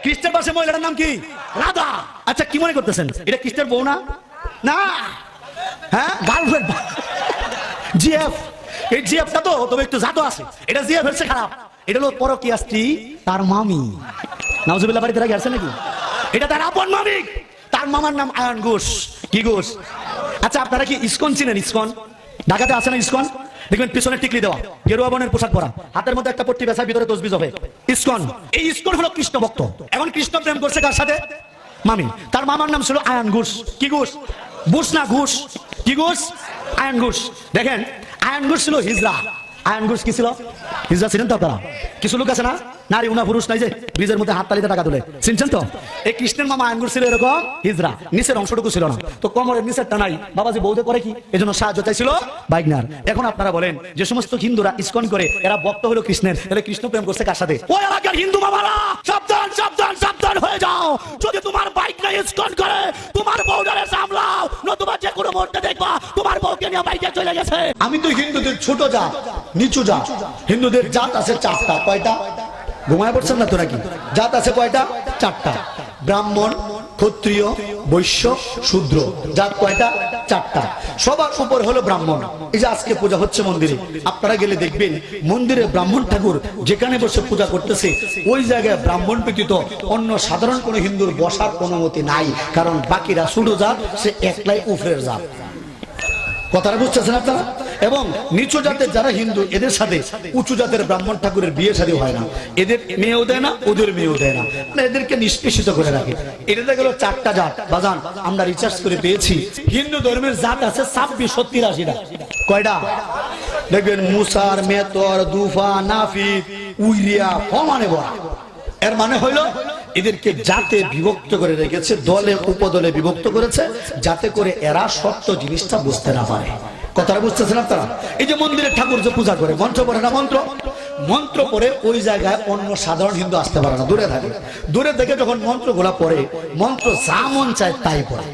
কৃষ্ণের পাশে মহিলাটার নাম কি? রাধা। আচ্ছা কি মনে করতেছেন এটা কৃষ্ণের বউ না? না, হ্যাঁ গার্লফ্রেন্ড। জিএফ, এই জিএফটা তো তবে একটু জাতো আছে, এটা জিএফ হচ্ছে খারাপ। এটা হলো পরকীয়া স্ত্রী তার মামি। নাউজুবিল্লাহ, বাড়িতে রাখি আসছে নাকি? এটা তার আপন মামি, তার মামার নাম আয়ন ঘোষ। কি ঘোষ? আচ্ছা আপনারা কি ইসকন চিনেন? ইসকন ঢাকাতে আছে না? ইসকন দেখবেন পিছনে টিকলি দেওয়া, গেরুয়া বর্ণের পোশাক পরা, হাতের মধ্যে একটা পট্টি বেছা, ভিতরে তসবিহ হবে। ইসকন, এই ইসকন হলো কৃষ্ণ ভক্ত। এখন কৃষ্ণ প্রেম করছে কার সাথে? মামি। তার মামার নাম ছিল আয়ন ঘোষ। কি ঘোষ? বুশ না ঘোষ। কি ঘোষ? আয়ন ঘোষ। দেখেন আয়ন ঘোষ ছিল হিজড়া। আয়ন ঘোষ কি ছিল? হিজড়া ছিলেন তো আপনারা? কিছু লোক আছে না, নারী উনা পুরুষ নাই যে ব্রিজের মধ্যে হাত তালিতে টাকা তুলে, চিনছেন তো? এই কৃষ্ণের মামা আয়ন ঘোষ ছিল এরকম হিজড়া, নিচের অংশটুকু ছিল না, তো কোমরের নিচেরটা নাই। বাবাজি বৌদে করে কি, এজন্য সাহায্য চাইছিল বাইগনার। এখন আপনারা বলেন যে সমস্ত হিন্দুরা ইসকন করে এরা ভক্ত হলো কৃষ্ণের, তাহলে কৃষ্ণ প্রেম করছে কার সাথে? ওই এলাকার হিন্দু মামারা সাবধান সাবধান সাবধান হয়ে যাও। যদি তোমার বাইক না ইসকন করে তোমার বউডারে সামলাও, নতুবা যে কোনো মুহূর্তে দেখবা তোমার বউকে নিয়ে বাইকে চলে গেছে। আমি তো হিন্দুদের ছোট জাত, নিচু জাত। হিন্দুদের জাত আছে চারটা। কয়টা? ঘুমায় পড়ছেন না তো নাকি? জাত আছে কয়টা? চারটা। ব্রাহ্মণ, ক্ষত্রিয়, বৈশ্য, শূদ্র। জাত কয়টা? চারটা। সবার উপর হলো ব্রাহ্মণ। এই যে আজকে পূজা হচ্ছে মন্দিরে, আপনারা গেলে দেখবেন মন্দিরে ব্রাহ্মণ ঠাকুর যেখানে বসে পূজা করতেছে ওই জায়গায় ব্রাহ্মণ ব্যতীত অন্য সাধারণ কোনো হিন্দুর বসার অনুমতি নাই, কারণ বাকিরা ছোট জাত, সে একলাই উপরের জাত। কথাটা বুঝতেছেন আপনারা? এবং নিচু জাতের যারা হিন্দু এদের সাথে উঁচু জাতের ব্রাহ্মণ ঠাকুরের বিয়ে শাদী হয় না, এদের মেয়েও দেয় না, ওদের মেয়েও দেয় না, এদেরকে নিষ্পেষিত করে রাখে। এটা গেল চারটা জাত। বাজান আমরা রিসার্চ করে পেয়েছি হিন্দু ধর্মের জাত আছে 26-83টা। কয়টা? দেখবেন মুসার, মেতর, দুফা, নাফিদ, উইরিয়া, ফমানে বড়া। এর মানে হইলো এদেরকে জাতে বিভক্ত করে রেখেছে, দলে উপদলে বিভক্ত করেছে, যাতে করে এরা সত্য জিনিসটা বুঝতে না পারে। কথাটা বুঝতেছেন আপনারা? এই যে মন্দিরে ঠাকুর যে পূজা করে মন্ত্র পড়ে না, মন্ত্র মন্ত্র পড়ে ওই জায়গায় অন্য সাধারণ হিন্দু আসতে পারে না, দূরে থাকে। দূরে থেকে যখন মন্ত্রগুলা পড়ে, মন্ত্র যা মন চায় তাই পড়ে।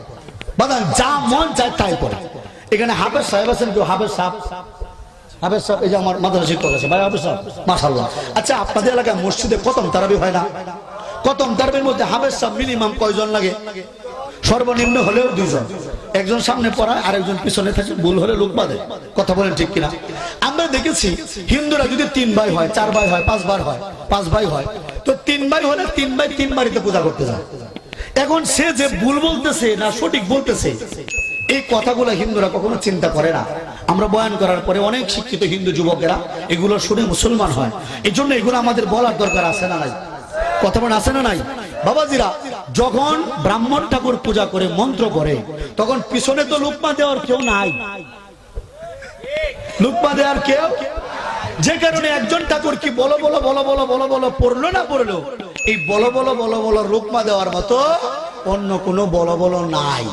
বাদান যা মন চায় তাই পড়ে। এখানে হাফেজ সাহেব আছেন, কেউ হাফেজ সাহেব? হাফেজ সাহেব এই যে আমার মাদ্রাসা শিক্ষক আছে ভাই, হাফেজ সাহেব মাশাআল্লাহ। আচ্ছা আপনাদের এলাকায় মসজিদে খতম তারাবি হয় না? খতম তারাবির মধ্যে হাফেজ সাহেব মিনিমাম কয়জন লাগে? সর্বনিম্ন হলেও 2 জন। একজন সামনে পড়ায়, আরেকজন পিছনে থাকে, ভুল হলে লোক বাঁধে। কথা বলেন ঠিক কিনা? আমরা দেখেছি হিন্দুরা যদি 3 ভাই হয়, 4 ভাই হয়, 5 ভাই হয়, 5 ভাই হয়, তো 3 ভাই হলে 3 ভাই 3 বাড়িতে পূজা করতে যায়। এখন সে যে ভুল বলতেছে না সঠিক বলতেছে, এই কথাগুলো হিন্দুরা কখনো চিন্তা করে না। আমরা বয়ান করার পরে অনেক শিক্ষিত হিন্দু যুবকেরা এগুলো শুনে মুসলমান হয়। এই জন্য এগুলো আমাদের বলার দরকার আছে না নাই? কথা বলেন আছে না নাই? বাবাজিরা যখন ব্রাহ্মণ ঠাকুর পূজা করে মন্ত্র পড়ে তখন পিছনে তো লুকমা দেওয়ার কেউ নাই, লুকমা দেওয়ার কেউ। যে কারণে একজন ঠাকুর কি বলো বলো বলো বলো বলো বলো পড়লো না পড়লো, এই বলো বলো বলো বলো লুকমা দেওয়ার মতো অন্য কোনো বলো বলো নাই।